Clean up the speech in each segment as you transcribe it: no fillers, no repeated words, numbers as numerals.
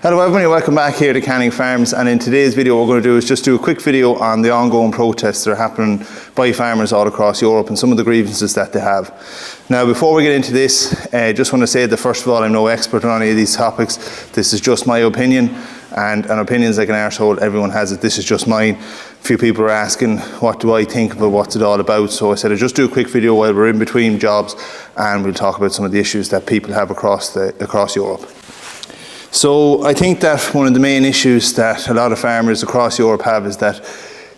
Hello everybody, welcome back here to Canning Farms, and in today's video what we're going to do is just do a quick video on the ongoing protests that are happening by farmers all across Europe and some of the grievances that they have. Now before we get into this, I just want to say that first of all I'm no expert on any of these topics. This is just my opinion, and an opinion's like an arsehole, everyone has it. This is just mine. A few people are asking what do I think about what's it all about, so I said I'd just do a quick video while we're in between jobs and we'll talk about some of the issues that people have across Europe. So I think that one of the main issues that a lot of farmers across Europe have is that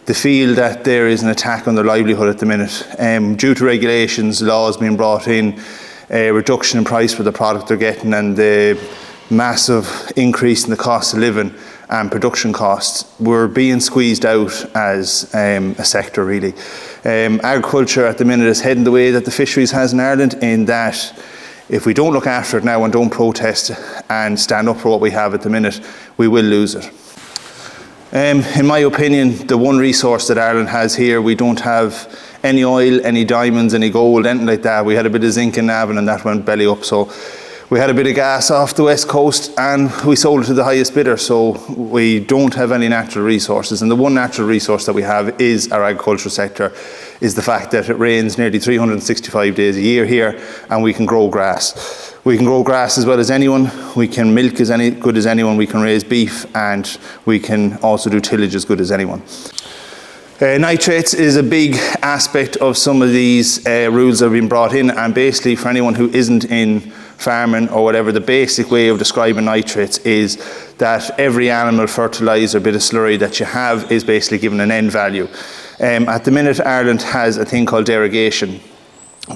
they feel that there is an attack on their livelihood at the minute. Due to regulations, laws being brought in, a reduction in price for the product they're getting, and the massive increase in the cost of living and production costs, we're being squeezed out as a sector really. Agriculture at the minute is heading the way that the fisheries has in Ireland, in that if we don't look after it now and don't protest and stand up for what we have at the minute, we will lose it. In my opinion, the one resource that Ireland has here, we don't have any oil, any diamonds, any gold, anything like that. We had a bit of zinc in Navan and that went belly up. So we had a bit of gas off the west coast and we sold it to the highest bidder. So we don't have any natural resources. And the one natural resource that we have is our agricultural sector, is the fact that it rains nearly 365 days a year here, and we can grow grass. We can grow grass as well as anyone, we can milk as good as anyone, we can raise beef, and we can also do tillage as good as anyone. Nitrates is a big aspect of some of these rules that have been brought in, and basically for anyone who isn't in farming or whatever, the basic way of describing nitrates is that every animal fertiliser bit of slurry that you have is basically given an N value. At the minute, Ireland has a thing called derogation.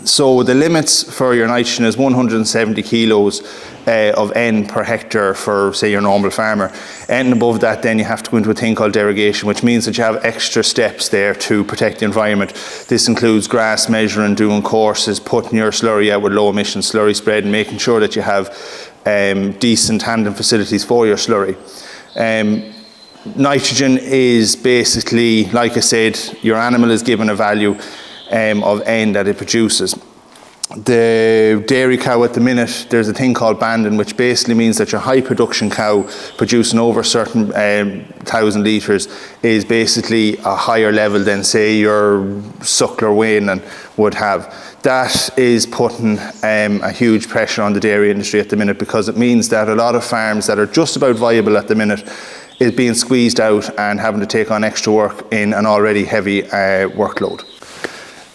So the limits for your nitrogen is 170 kilos of N per hectare for, say, your normal farmer. And above that, then you have to go into a thing called derogation, which means that you have extra steps there to protect the environment. This includes grass measuring, doing courses, putting your slurry out with low emission slurry spread, and making sure that you have decent handling facilities for your slurry. Nitrogen is basically, like I said, your animal is given a value of N that it produces. The dairy cow at the minute, there's a thing called banding, which basically means that your high production cow producing over a certain 1,000 litres is basically a higher level than, say, your suckler weaning would have. That is putting a huge pressure on the dairy industry at the minute, because it means that a lot of farms that are just about viable at the minute is being squeezed out and having to take on extra work in an already heavy workload.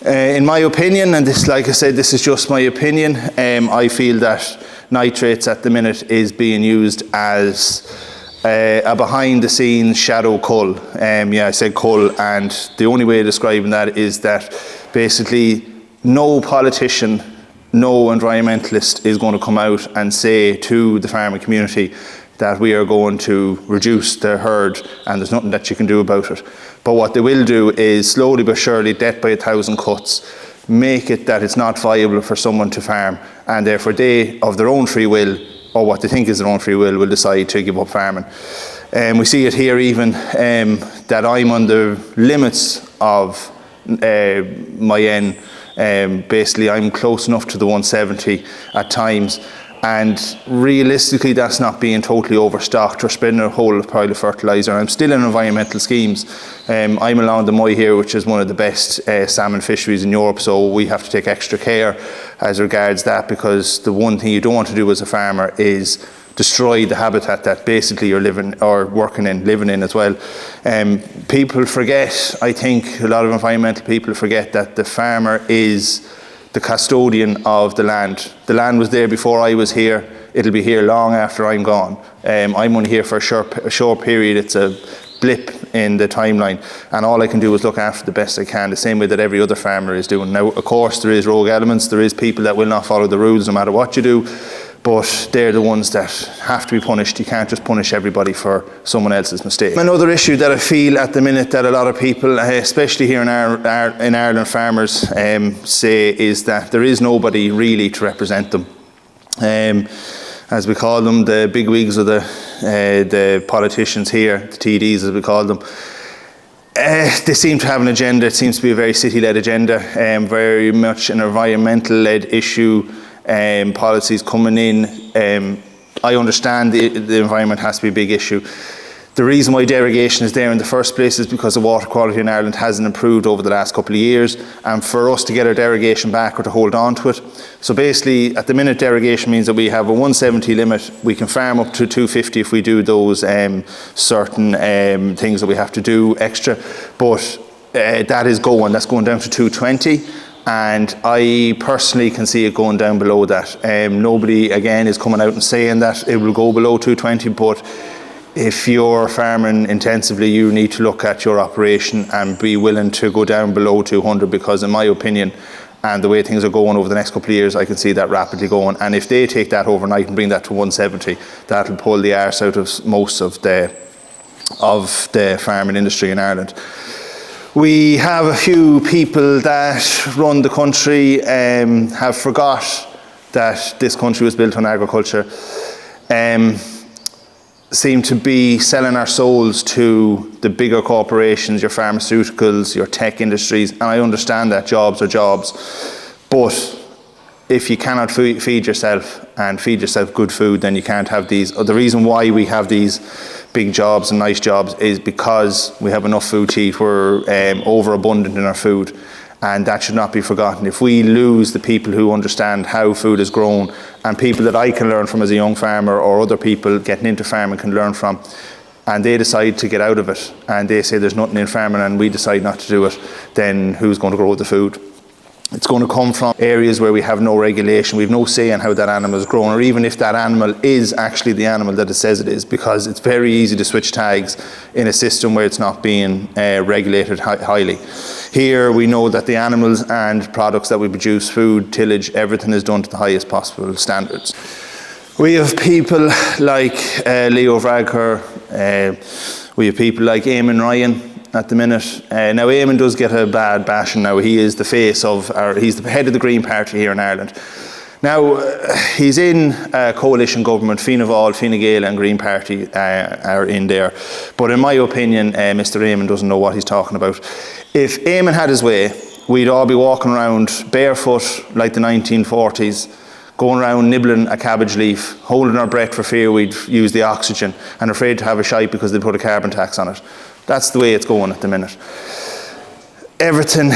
In my opinion, and this, like I said, this is just my opinion, I feel that nitrates at the minute is being used as a behind the scenes shadow cull. Yeah, I said cull, and the only way of describing that is that basically no politician, no environmentalist is going to come out and say to the farming community that we are going to reduce the herd and there's nothing that you can do about it. But what they will do is slowly but surely, death by 1,000 cuts, make it that it's not viable for someone to farm, and therefore they, of their own free will, or what they think is their own free will decide to give up farming. We see it here even, that I'm on the limits of my N. Basically I'm close enough to the 170 at times, and realistically that's not being totally overstocked or spreading a whole pile of fertiliser. I'm still in environmental schemes. I'm along the Moy here, which is one of the best salmon fisheries in Europe, so we have to take extra care as regards that, because the one thing you don't want to do as a farmer is destroy the habitat that basically you're living or working in, living in as well. People forget, I think a lot of environmental people forget, that the farmer is the custodian of the land. The land was there before I was here. It'll be here long after I'm gone. I'm only here for a short period. It's a blip in the timeline, and all I can do is look after the best I can, the same way that every other farmer is doing. Now, of course, there is rogue elements. There is people that will not follow the rules no matter what you do, but they're the ones that have to be punished. You can't just punish everybody for someone else's mistake. Another issue that I feel at the minute that a lot of people, especially here in Ireland, farmers say, is that there is nobody really to represent them. As we call them, the bigwigs or the politicians here, the TDs as we call them, they seem to have an agenda. It seems to be a very city-led agenda, very much an environmental-led issue. Policies coming in I understand the environment has to be a big issue. The reason why derogation is there in the first place is because the water quality in Ireland hasn't improved over the last couple of years, and for us to get our derogation back or to hold on to it. So basically, at the minute, derogation means that we have a 170 limit. We can farm up to 250 if we do those certain things that we have to do extra, but that's going down to 220. And I personally can see it going down below that. Nobody, again, is coming out and saying that it will go below 220, but if you're farming intensively, you need to look at your operation and be willing to go down below 200, because in my opinion, and the way things are going over the next couple of years, I can see that rapidly going. And if they take that overnight and bring that to 170, that'll pull the arse out of most of the farming industry in Ireland. We have a few people that run the country have forgot that this country was built on agriculture. Seem to be selling our souls to the bigger corporations, your pharmaceuticals, your tech industries, and I understand that jobs are jobs, but if you cannot feed yourself and feed yourself good food, then you can't have these. The reason why we have these big jobs and nice jobs is because we have enough food to eat. We're overabundant in our food, and that should not be forgotten. If we lose the people who understand how food is grown, and people that I can learn from as a young farmer, or other people getting into farming can learn from, and they decide to get out of it, and they say there's nothing in farming, and we decide not to do it, then who's going to grow the food? It's going to come from areas where we have no regulation, we have no say in how that animal is grown, or even if that animal is actually the animal that it says it is, because it's very easy to switch tags in a system where it's not being regulated highly. Here we know that the animals and products that we produce, food, tillage, everything is done to the highest possible standards. We have people like Leo Varadkar, we have people like Eamon Ryan at the minute. Now Eamon does get a bad bashing now. He is the face of he's the head of the Green Party here in Ireland. Now, he's in a coalition government. Fianna Fáil, Fine Gael and Green Party are in there. But in my opinion, Mr. Eamon doesn't know what he's talking about. If Eamon had his way, we'd all be walking around barefoot like the 1940s, going around nibbling a cabbage leaf, holding our breath for fear we'd use the oxygen, and afraid to have a shite because they'd put a carbon tax on it. That's the way it's going at the minute. Everything,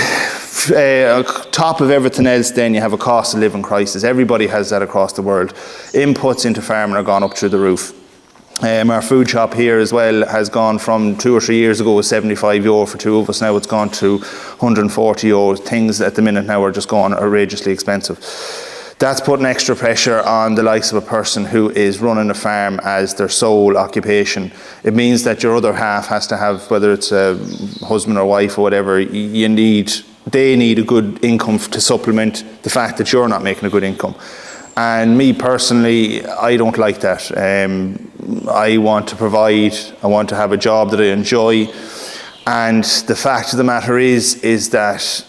top of everything else, then you have a cost of living crisis. Everybody has that across the world. Inputs into farming are gone up through the roof. Our food shop here as well has gone from 2 or 3 years ago was €75 for two of us. Now it's gone to €140. Things at the minute now are just gone outrageously expensive. That's putting extra pressure on the likes of a person who is running a farm as their sole occupation. It means that your other half has to have, whether it's a husband or wife or whatever, they need a good income to supplement the fact that you're not making a good income. And me personally, I don't like that. I want to provide, I want to have a job that I enjoy. And the fact of the matter is that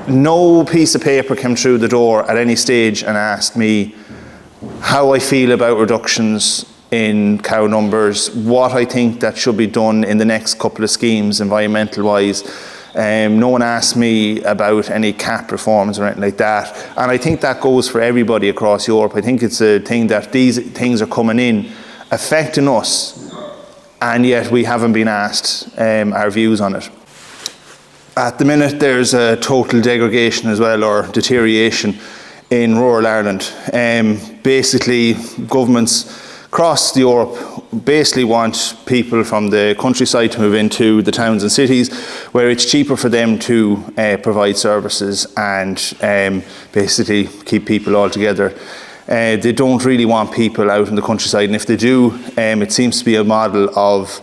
no piece of paper came through the door at any stage and asked me how I feel about reductions in cow numbers, what I think that should be done in the next couple of schemes environmental wise. No one asked me about any cap reforms or anything like that. And I think that goes for everybody across Europe. I think it's a thing that these things are coming in, affecting us, and yet we haven't been asked our views on it. At the minute, there's a total degradation as well, or deterioration in rural Ireland. Basically, governments across Europe basically want people from the countryside to move into the towns and cities where it's cheaper for them to provide services and basically keep people all together. They don't really want people out in the countryside, and if they do, it seems to be a model of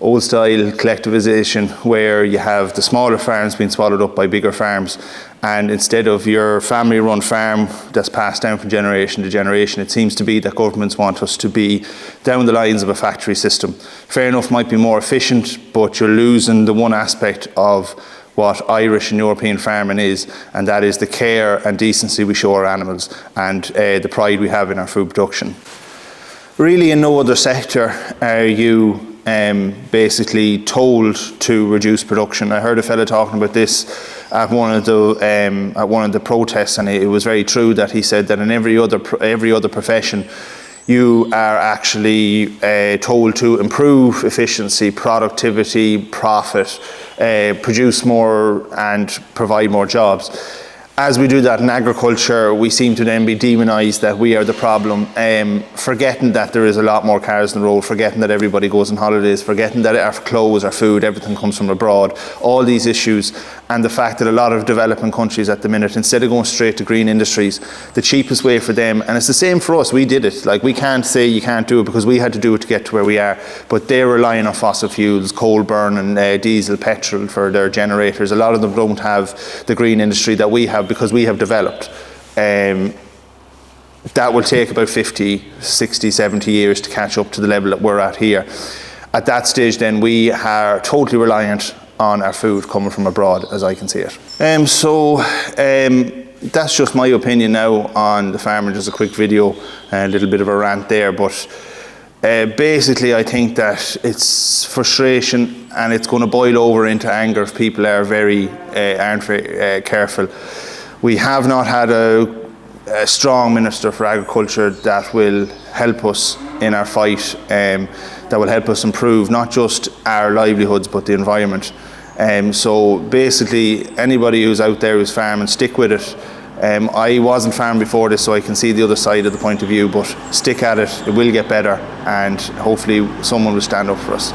old-style collectivization where you have the smaller farms being swallowed up by bigger farms, and instead of your family-run farm that's passed down from generation to generation, it seems to be that governments want us to be down the lines of a factory system. Fair enough, might be more efficient, but you're losing the one aspect of what Irish and European farming is, and that is the care and decency we show our animals and the pride we have in our food production. Really, in no other sector are you basically told to reduce production. I heard a fella talking about this at one of the protests, and it was very true that he said that in every other profession you are actually told to improve efficiency, productivity, profit, produce more and provide more jobs. As we do that in agriculture, we seem to then be demonised that we are the problem, forgetting that there is a lot more cars on the road, forgetting that everybody goes on holidays, forgetting that our clothes, our food, everything comes from abroad, all these issues, and the fact that a lot of developing countries at the minute, instead of going straight to green industries, the cheapest way for them, and it's the same for us, we did it. Like, we can't say you can't do it because we had to do it to get to where we are, but they're relying on fossil fuels, coal burning, diesel, petrol for their generators. A lot of them don't have the green industry that we have because we have developed. That will take about 50, 60, 70 years to catch up to the level that we're at here. At that stage then, we are totally reliant on our food coming from abroad, as I can see it. That's just my opinion now on the farmer. Just a quick video, a little bit of a rant there, but basically I think that it's frustration and it's going to boil over into anger if people are aren't very careful. We have not had a strong Minister for Agriculture that will help us in our fight, that will help us improve not just our livelihoods but the environment. So basically, anybody who's out there who's farming, stick with it. I wasn't farming before this, so I can see the other side of the point of view, but stick at it, it will get better, and hopefully someone will stand up for us.